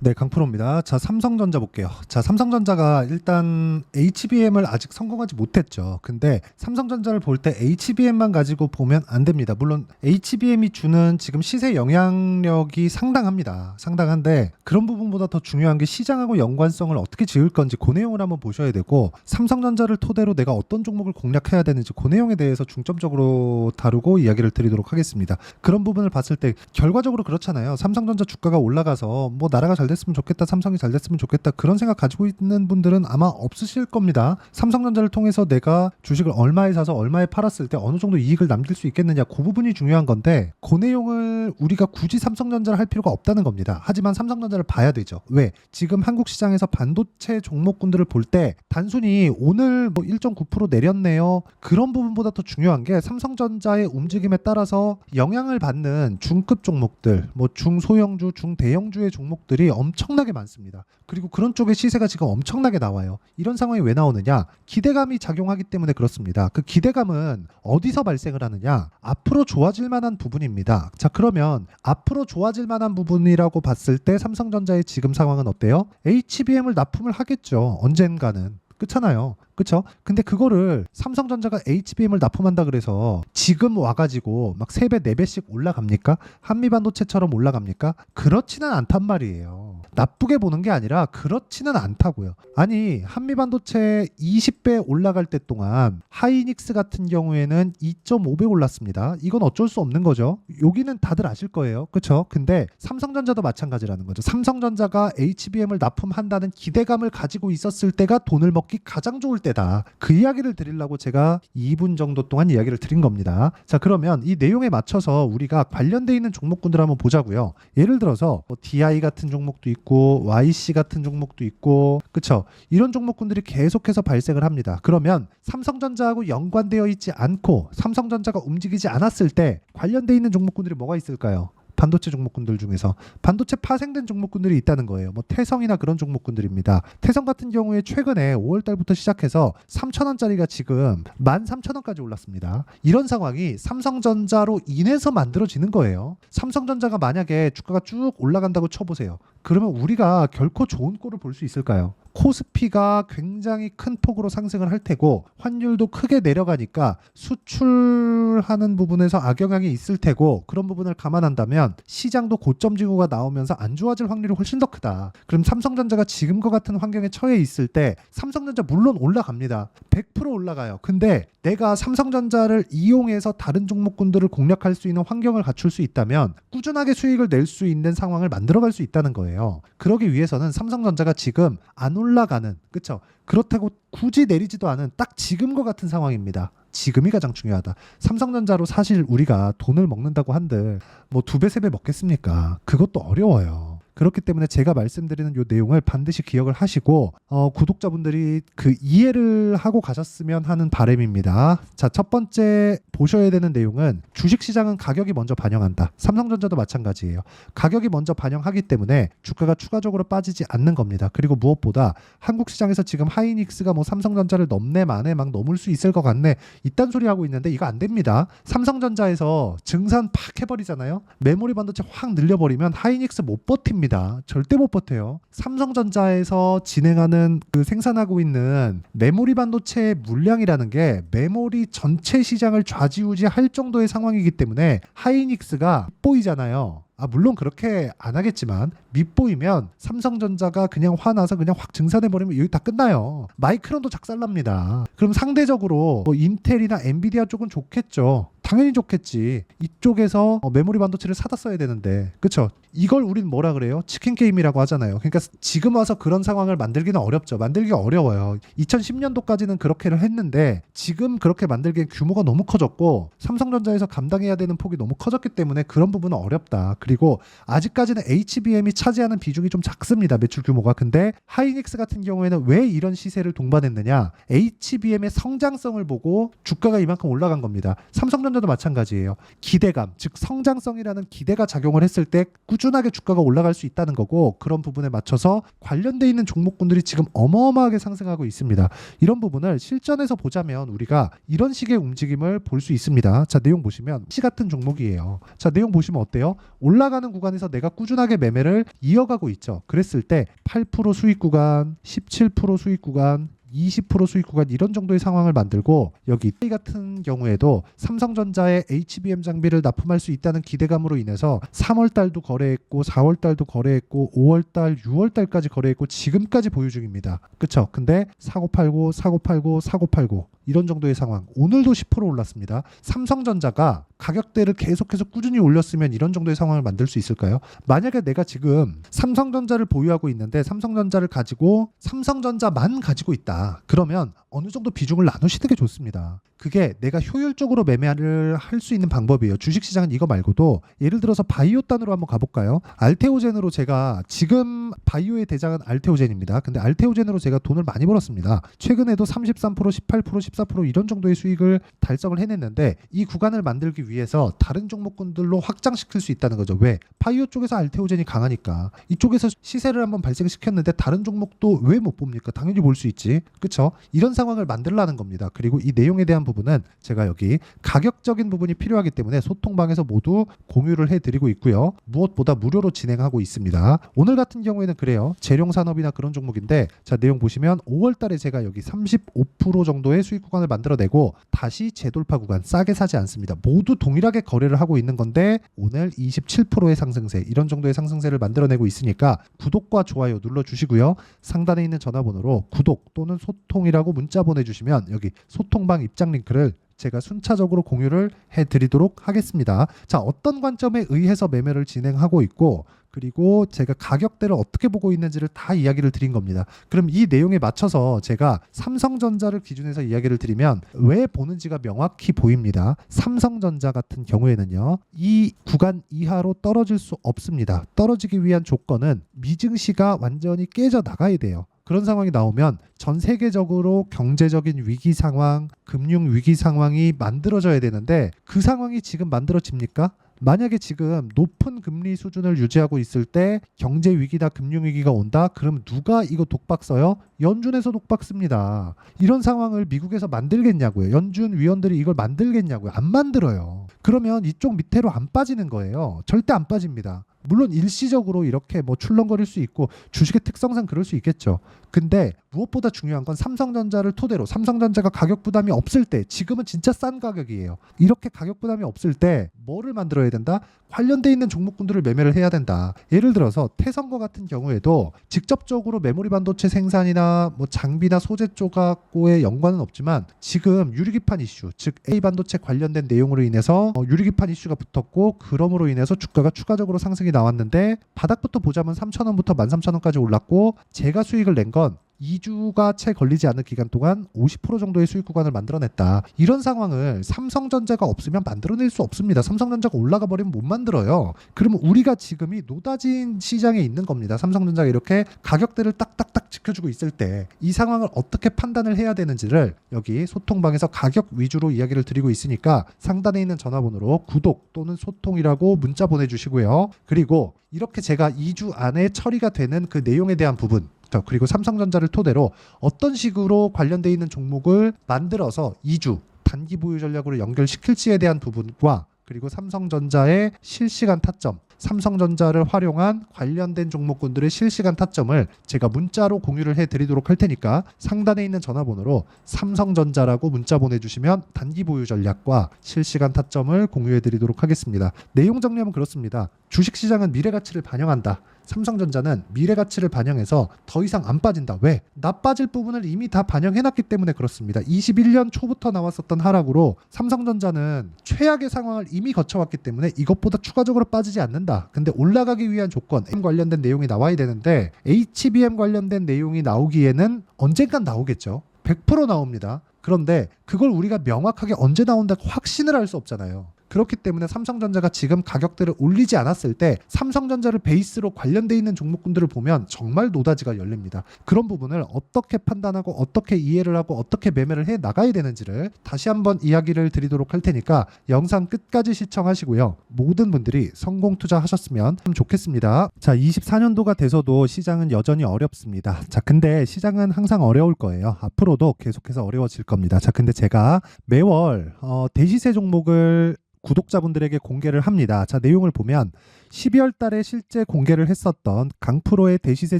네, 강프로입니다. 자, 삼성전자 볼게요. 자, 삼성전자가 일단 HBM을 아직 성공하지 못했죠. 근데 삼성전자를 볼 때 HBM만 가지고 보면 안 됩니다. 물론 HBM이 주는 지금 시세 영향력이 상당합니다. 상당한데 그런 부분보다 더 중요한 게 시장하고 연관성을 어떻게 지을 건지 그 내용을 한번 보셔야 되고, 삼성전자를 토대로 내가 어떤 종목을 공략해야 되는지 그 내용에 대해서 중점적으로 다루고 이야기를 드리도록 하겠습니다. 그런 부분을 봤을 때 결과적으로 그렇잖아요. 삼성전자 주가가 올라가서 뭐 나라가 잘 됐으면 좋겠다, 삼성이 잘 됐으면 좋겠다, 그런 생각 가지고 있는 분들은 아마 없으실 겁니다. 삼성전자를 통해서 내가 주식을 얼마에 사서 얼마에 팔았을 때 어느 정도 이익을 남길 수 있겠느냐, 그 부분이 중요한 건데 그 내용을 우리가 굳이 삼성전자를 할 필요가 없다는 겁니다. 하지만 삼성전자를 봐야 되죠. 왜? 지금 한국 시장에서 반도체 종목군들을 볼 때 단순히 오늘 뭐 1.9% 내렸네요, 그런 부분보다 더 중요한 게 삼성전자의 움직임에 따라서 영향을 받는 중급 종목들, 뭐 중소형주, 중대형주의 종목들이 엄청나게 많습니다. 그리고 그런 쪽의 시세가 지금 엄청나게 나와요. 이런 상황이 왜 나오느냐? 기대감이 작용하기 때문에 그렇습니다. 그 기대감은 어디서 발생을 하느냐? 앞으로 좋아질 만한 부분입니다. 자, 그러면 앞으로 좋아질 만한 부분이라고 봤을 때 삼성전자의 지금 상황은 어때요? HBM을 납품을 하겠죠. 언젠가는. 그렇잖아요. 그쵸? 근데 그거를 삼성전자가 HBM을 납품한다 그래서 지금 와가지고 막 3배, 4배씩 올라갑니까? 한미반도체처럼 올라갑니까? 그렇지는 않단 말이에요. 나쁘게 보는 게 아니라 그렇지는 않다고요. 아니, 한미반도체 20배 올라갈 때 동안 하이닉스 같은 경우에는 2.5배 올랐습니다. 이건 어쩔 수 없는 거죠. 여기는 다들 아실 거예요. 그쵸? 근데 삼성전자도 마찬가지라는 거죠. 삼성전자가 HBM을 납품한다는 기대감을 가지고 있었을 때가 돈을 먹기 가장 좋을 때다. 그 이야기를 드리려고 제가 2분 정도 동안 이야기를 드린 겁니다. 자, 그러면 이 내용에 맞춰서 우리가 관련돼 있는 종목군들 한번 보자고요. 예를 들어서 뭐 DI 같은 종목도 있고 YC 같은 종목도 있고, 그쵸? 이런 종목군들이 계속해서 발생을 합니다. 그러면 삼성전자하고 연관되어 있지 않고 삼성전자가 움직이지 않았을 때 관련돼 있는 종목군들이 뭐가 있을까요? 반도체 종목군들 중에서 반도체 파생된 종목군들이 있다는 거예요. 뭐 태성이나 그런 종목군들입니다. 태성 같은 경우에 최근에 5월 달부터 시작해서 3,000원짜리가 지금 13,000원까지 올랐습니다. 이런 상황이 삼성전자로 인해서 만들어지는 거예요. 삼성전자가 만약에 주가가 쭉 올라간다고 쳐보세요. 그러면 우리가 결코 좋은 꼴을 볼 수 있을까요? 코스피가 굉장히 큰 폭으로 상승을 할 테고 환율도 크게 내려가니까 수출하는 부분에서 악영향이 있을 테고, 그런 부분을 감안한다면 시장도 고점 징후가 나오면서 안 좋아질 확률이 훨씬 더 크다. 그럼 삼성전자가 지금과 같은 환경에 처해 있을 때 삼성전자 물론 올라갑니다. 100% 올라가요. 근데 내가 삼성전자를 이용해서 다른 종목군들을 공략할 수 있는 환경을 갖출 수 있다면 꾸준하게 수익을 낼 수 있는 상황을 만들어갈 수 있다는 거예요. 그러기 위해서는 삼성전자가 지금 안 올라가는, 그쵸? 그렇다고 굳이 내리지도 않은 딱 지금과 같은 상황입니다. 지금이 가장 중요하다. 삼성전자로 사실 우리가 돈을 먹는다고 한들 뭐 2배, 3배 먹겠습니까? 그것도 어려워요. 그렇기 때문에 제가 말씀드리는 이 내용을 반드시 기억을 하시고 구독자분들이 그 이해를 하고 가셨으면 하는 바람입니다. 자, 첫 번째 보셔야 되는 내용은 주식시장은 가격이 먼저 반영한다. 삼성전자도 마찬가지예요. 가격이 먼저 반영하기 때문에 주가가 추가적으로 빠지지 않는 겁니다. 그리고 무엇보다 한국 시장에서 지금 하이닉스가 뭐 삼성전자를 넘네 마네 막 넘을 수 있을 것 같네 이딴 소리 하고 있는데 이거 안 됩니다. 삼성전자에서 증산 팍 해버리잖아요. 메모리 반도체 확 늘려버리면 하이닉스 못 버팁니다. 절대 못 버텨요. 삼성전자에서 진행하는 그 생산하고 있는 메모리 반도체의 물량이라는 게 메모리 전체 시장을 좌지우지할 정도의 상황이기 때문에 하이닉스가 보이잖아요. 물론 그렇게 안 하겠지만 밑보이면 삼성전자가 그냥 화나서 그냥 확 증산해버리면 여기 다 끝나요. 마이크론도 작살납니다. 그럼 상대적으로 뭐 인텔이나 엔비디아 쪽은 좋겠죠. 당연히 좋겠지. 이쪽에서 메모리 반도체를 사다 써야 되는데, 그쵸? 이걸 우린 뭐라 그래요? 치킨 게임이라고 하잖아요. 그러니까 지금 와서 그런 상황을 만들기는 어렵죠. 만들기 어려워요. 2010년도까지는 그렇게를 했는데 지금 그렇게 만들기엔 규모가 너무 커졌고 삼성전자에서 감당해야 되는 폭이 너무 커졌기 때문에 그런 부분은 어렵다. 그리고 아직까지는 HBM이 차지하는 비중이 좀 작습니다. 매출 규모가. 근데 하이닉스 같은 경우에는 왜 이런 시세를 동반했느냐? HBM의 성장성을 보고 주가가 이만큼 올라간 겁니다. 삼성전자 삼성전자도 마찬가지예요. 기대감, 즉 성장성이라는 기대가 작용을 했을 때 꾸준하게 주가가 올라갈 수 있다는 거고, 그런 부분에 맞춰서 관련돼 있는 종목군들이 지금 어마어마하게 상승하고 있습니다. 이런 부분을 실전에서 보자면 우리가 이런 식의 움직임을 볼 수 있습니다. 자, 내용 보시면 시 같은 종목이에요. 자, 내용 보시면 어때요? 올라가는 구간에서 내가 꾸준하게 매매를 이어가고 있죠. 그랬을 때 8% 수익 구간, 17% 수익 구간, 20% 수익 구간, 이런 정도의 상황을 만들고, 여기 이 같은 경우에도 삼성전자의 HBM 장비를 납품할 수 있다는 기대감으로 인해서 3월 달도 거래했고 4월 달도 거래했고 5월 달, 6월 달까지 거래했고 지금까지 보유 중입니다. 그쵸? 근데 사고 팔고 사고 팔고 사고 팔고 이런 정도의 상황. 오늘도 10% 올랐습니다. 삼성전자가 가격대를 계속해서 꾸준히 올렸으면 이런 정도의 상황을 만들 수 있을까요? 만약에 내가 지금 삼성전자를 보유하고 있는데 삼성전자를 가지고 삼성전자만 가지고 있다. 그러면 어느 정도 비중을 나누시는 게 좋습니다. 그게 내가 효율적으로 매매를 할 수 있는 방법이에요. 주식시장은 이거 말고도 예를 들어서 바이오 단으로 한번 가볼까요? 알테오젠으로 제가 지금 바이오의 대장은 알테오젠입니다. 근데 알테오젠으로 제가 돈을 많이 벌었습니다. 최근에도 33%, 18%, 14% 이런 정도의 수익을 달성을 해냈는데 이 구간을 만들기 위해서 다른 종목군들로 확장시킬 수 있다는 거죠. 왜? 바이오 쪽에서 알테오젠이 강하니까. 이쪽에서 시세를 한번 발생시켰는데 다른 종목도 왜 못 봅니까? 당연히 볼 수 있지. 그쵸? 이런 상황을 만들라는 겁니다. 그리고 이 내용에 대한 부분은 제가 여기 가격적인 부분이 필요하기 때문에 소통방에서 모두 공유를 해드리고 있고요. 무엇보다 무료로 진행하고 있습니다. 오늘 같은 경우에는 그래요. 재룡산업이나 그런 종목인데, 자, 내용 보시면 5월 달에 제가 여기 35% 정도의 수익 구간을 만들어내고 다시 재돌파 구간 싸게 사지 않습니다. 모두 동일하게 거래를 하고 있는 건데 오늘 27%의 상승세, 이런 정도의 상승세를 만들어내고 있으니까 구독과 좋아요 눌러주시고요. 상단에 있는 전화번호로 구독 또는 소통이라고 문자 보내주시면 여기 소통방 입장 링크를 제가 순차적으로 공유를 해드리도록 하겠습니다. 자, 어떤 관점에 의해서 매매를 진행하고 있고, 그리고 제가 가격대를 어떻게 보고 있는지를 다 이야기를 드린 겁니다. 그럼 이 내용에 맞춰서 제가 삼성전자를 기준해서 이야기를 드리면 왜 보는지가 명확히 보입니다. 삼성전자 같은 경우에는요, 이 구간 이하로 떨어질 수 없습니다. 떨어지기 위한 조건은 미증시가 완전히 깨져 나가야 돼요. 그런 상황이 나오면 전 세계적으로 경제적인 위기 상황, 금융 위기 상황이 만들어져야 되는데 그 상황이 지금 만들어집니까? 만약에 지금 높은 금리 수준을 유지하고 있을 때 경제 위기다, 금융 위기가 온다? 그럼 누가 이거 독박 써요? 연준에서 독박 씁니다. 이런 상황을 미국에서 만들겠냐고요. 연준 위원들이 이걸 만들겠냐고요. 안 만들어요. 그러면 이쪽 밑으로 안 빠지는 거예요. 절대 안 빠집니다. 물론 일시적으로 이렇게 뭐 출렁거릴 수 있고 주식의 특성상 그럴 수 있겠죠. 근데 무엇보다 중요한 건 삼성전자를 토대로, 삼성전자가 가격 부담이 없을 때, 지금은 진짜 싼 가격이에요. 이렇게 가격 부담이 없을 때 뭐를 만들어야 된다? 관련돼 있는 종목군들을 매매를 해야 된다. 예를 들어서 태성거 같은 경우에도 직접적으로 메모리 반도체 생산이나 뭐 장비나 소재 쪽하고의 연관은 없지만 지금 유리기판 이슈, 즉 A 반도체 관련된 내용으로 인해서 유리기판 이슈가 붙었고, 그럼으로 인해서 주가가 추가적으로 상승이 나왔는데 바닥부터 보자면 3,000원부터 13,000원까지 올랐고, 제가 수익을 낸 건 2주가 채 걸리지 않은 기간 동안 50% 정도의 수익 구간을 만들어냈다. 이런 상황을 삼성전자가 없으면 만들어낼 수 없습니다. 삼성전자가 올라가 버리면 못 만들어요. 그러면 우리가 지금이 노다진 시장에 있는 겁니다. 삼성전자가 이렇게 가격대를 딱딱딱 지켜주고 있을 때 이 상황을 어떻게 판단을 해야 되는지를 여기 소통방에서 가격 위주로 이야기를 드리고 있으니까 상단에 있는 전화번호로 구독 또는 소통이라고 문자 보내주시고요. 그리고 이렇게 제가 2주 안에 처리가 되는 그 내용에 대한 부분, 그리고 삼성전자를 토대로 어떤 식으로 관련돼 있는 종목을 만들어서 2주 단기 보유 전략으로 연결시킬지에 대한 부분과, 그리고 삼성전자의 실시간 타점, 삼성전자를 활용한 관련된 종목군들의 실시간 타점을 제가 문자로 공유를 해드리도록 할 테니까 상단에 있는 전화번호로 삼성전자라고 문자 보내주시면 단기 보유 전략과 실시간 타점을 공유해드리도록 하겠습니다. 내용 정리하면 그렇습니다. 주식시장은 미래가치를 반영한다. 삼성전자는 미래가치를 반영해서 더 이상 안 빠진다. 왜? 나 빠질 부분을 이미 다 반영해놨기 때문에 그렇습니다. 21년 초부터 나왔었던 하락으로 삼성전자는 최악의 상황을 이미 거쳐왔기 때문에 이것보다 추가적으로 빠지지 않는다. 근데 올라가기 위한 조건, 관련된 내용이 나와야 되는데 HBM 관련된 내용이 나오기에는 언젠간 나오겠죠. 100% 나옵니다. 그런데 그걸 우리가 명확하게 언제 나온다고 확신을 할 수 없잖아요. 그렇기 때문에 삼성전자가 지금 가격대를 올리지 않았을 때 삼성전자를 베이스로 관련돼 있는 종목군들을 보면 정말 노다지가 열립니다. 그런 부분을 어떻게 판단하고 어떻게 이해를 하고 어떻게 매매를 해 나가야 되는지를 다시 한번 이야기를 드리도록 할 테니까 영상 끝까지 시청하시고요. 모든 분들이 성공 투자하셨으면 좋겠습니다. 자, 24년도가 돼서도 시장은 여전히 어렵습니다. 자, 근데 시장은 항상 어려울 거예요. 앞으로도 계속해서 어려워질 겁니다. 자, 근데 제가 매월 대시세 종목을 구독자분들에게 공개를 합니다. 자, 내용을 보면 12월 달에 실제 공개를 했었던 강프로의 대시세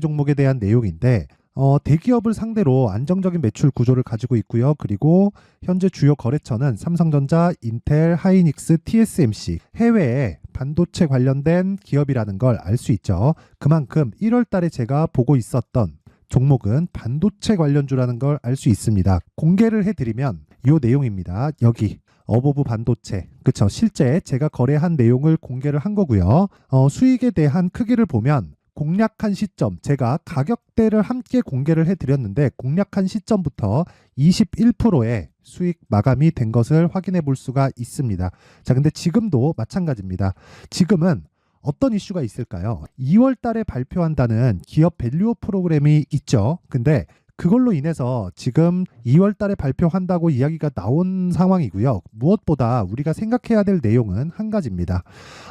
종목에 대한 내용인데 대기업을 상대로 안정적인 매출 구조를 가지고 있고요. 그리고 현재 주요 거래처는 삼성전자, 인텔, 하이닉스, TSMC, 해외에 반도체 관련된 기업이라는 걸 알 수 있죠. 그만큼 1월 달에 제가 보고 있었던 종목은 반도체 관련주라는 걸 알 수 있습니다. 공개를 해드리면 이 내용입니다. 여기 어보브 반도체, 그쵸? 실제 제가 거래한 내용을 공개를 한 거고요. 수익에 대한 크기를 보면 공략한 시점, 제가 가격대를 함께 공개를 해드렸는데 공략한 시점부터 21%의 수익 마감이 된 것을 확인해 볼 수가 있습니다. 자, 근데 지금도 마찬가지입니다. 지금은 어떤 이슈가 있을까요? 2월 달에 발표한다는 기업 밸류업 프로그램이 있죠. 근데 그걸로 인해서 지금 2월 달에 발표한다고 이야기가 나온 상황이고요. 무엇보다 우리가 생각해야 될 내용은 한 가지입니다.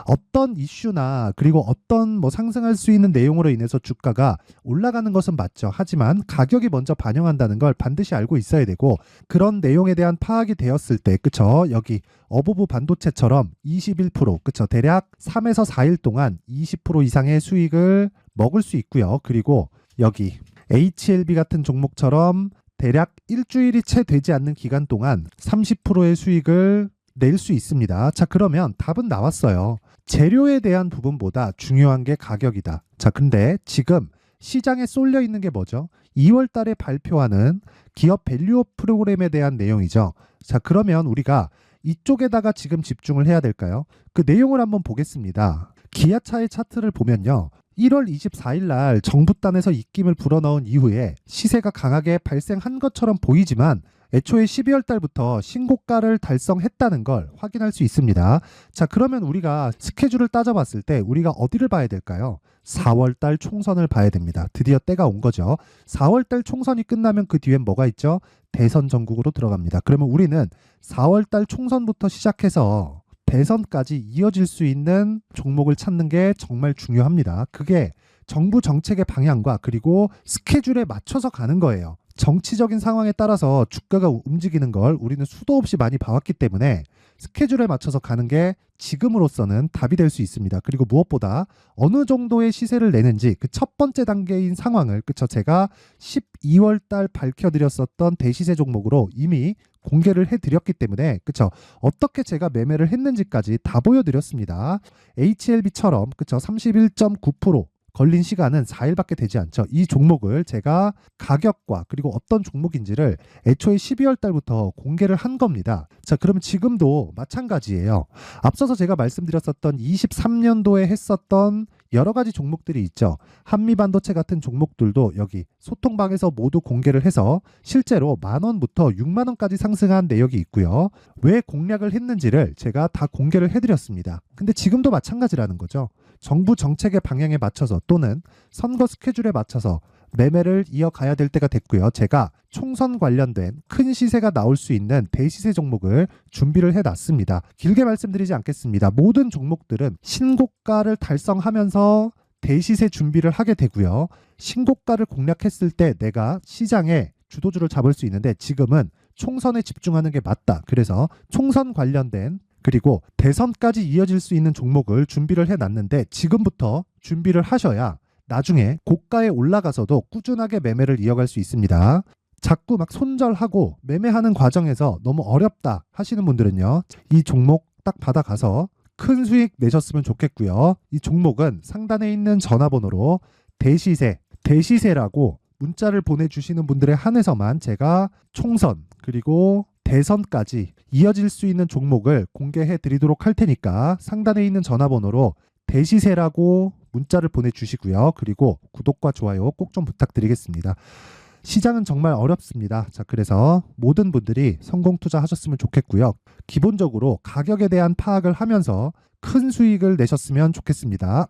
어떤 이슈나 그리고 어떤 상승할 수 있는 내용으로 인해서 주가가 올라가는 것은 맞죠. 하지만 가격이 먼저 반영한다는 걸 반드시 알고 있어야 되고 그런 내용에 대한 파악이 되었을 때 그쵸? 여기 어보브 반도체처럼 21% 그쵸? 대략 3에서 4일 동안 20% 이상의 수익을 먹을 수 있고요. 그리고 여기 HLB 같은 종목처럼 대략 일주일이 채 되지 않는 기간 동안 30%의 수익을 낼 수 있습니다. 자, 그러면 답은 나왔어요. 재료에 대한 부분보다 중요한 게 가격이다. 자, 근데 지금 시장에 쏠려 있는 게 뭐죠? 2월 달에 발표하는 기업 밸류업 프로그램에 대한 내용이죠. 자, 그러면 우리가 이쪽에다가 지금 집중을 해야 될까요? 그 내용을 한번 보겠습니다. 기아차의 차트를 보면요. 1월 24일 날 정부단에서 입김을 불어넣은 이후에 시세가 강하게 발생한 것처럼 보이지만 애초에 12월 달부터 신고가를 달성했다는 걸 확인할 수 있습니다. 자, 그러면 우리가 스케줄을 따져봤을 때 우리가 어디를 봐야 될까요? 4월 달 총선을 봐야 됩니다. 드디어 때가 온 거죠. 4월 달 총선이 끝나면 그 뒤엔 뭐가 있죠? 대선 전국으로 들어갑니다. 그러면 우리는 4월 달 총선부터 시작해서 대선까지 이어질 수 있는 종목을 찾는 게 정말 중요합니다. 그게 정부 정책의 방향과 그리고 스케줄에 맞춰서 가는 거예요. 정치적인 상황에 따라서 주가가 움직이는 걸 우리는 수도 없이 많이 봐왔기 때문에 스케줄에 맞춰서 가는 게 지금으로서는 답이 될 수 있습니다. 그리고 무엇보다 어느 정도의 시세를 내는지 그 첫 번째 단계인 상황을 그쵸? 제가 12월 달 밝혀드렸었던 대시세 종목으로 이미 공개를 해드렸기 때문에 그쵸? 어떻게 제가 매매를 했는지까지 다 보여드렸습니다. HLB처럼 그쵸? 31.9% 걸린 시간은 4일밖에 되지 않죠. 이 종목을 제가 가격과 그리고 어떤 종목인지를 애초에 12월 달부터 공개를 한 겁니다. 자, 그러면 지금도 마찬가지예요. 앞서서 제가 말씀드렸었던 23년도에 했었던 여러 가지 종목들이 있죠. 한미반도체 같은 종목들도 여기 소통방에서 모두 공개를 해서 실제로 10,000원부터 60,000원까지 상승한 내역이 있고요. 왜 공략을 했는지를 제가 다 공개를 해드렸습니다. 근데 지금도 마찬가지라는 거죠. 정부 정책의 방향에 맞춰서 또는 선거 스케줄에 맞춰서 매매를 이어가야 될 때가 됐고요. 제가 총선 관련된 큰 시세가 나올 수 있는 대시세 종목을 준비를 해놨습니다. 길게 말씀드리지 않겠습니다. 모든 종목들은 신고가를 달성하면서 대시세 준비를 하게 되고요. 신고가를 공략했을 때 내가 시장에 주도주를 잡을 수 있는데 지금은 총선에 집중하는 게 맞다. 그래서 총선 관련된 그리고 대선까지 이어질 수 있는 종목을 준비를 해놨는데 지금부터 준비를 하셔야 나중에 고가에 올라가서도 꾸준하게 매매를 이어갈 수 있습니다. 자꾸 막 손절하고 매매하는 과정에서 너무 어렵다 하시는 분들은요. 이 종목 딱 받아가서 큰 수익 내셨으면 좋겠고요. 이 종목은 상단에 있는 전화번호로 대시세라고 문자를 보내주시는 분들에 한해서만 제가 총선 그리고 대선까지 이어질 수 있는 종목을 공개해 드리도록 할 테니까 상단에 있는 전화번호로 대시세라고 문자를 보내주시고요. 그리고 구독과 좋아요 꼭 좀 부탁드리겠습니다. 시장은 정말 어렵습니다. 자, 그래서 모든 분들이 성공 투자하셨으면 좋겠고요. 기본적으로 가격에 대한 파악을 하면서 큰 수익을 내셨으면 좋겠습니다.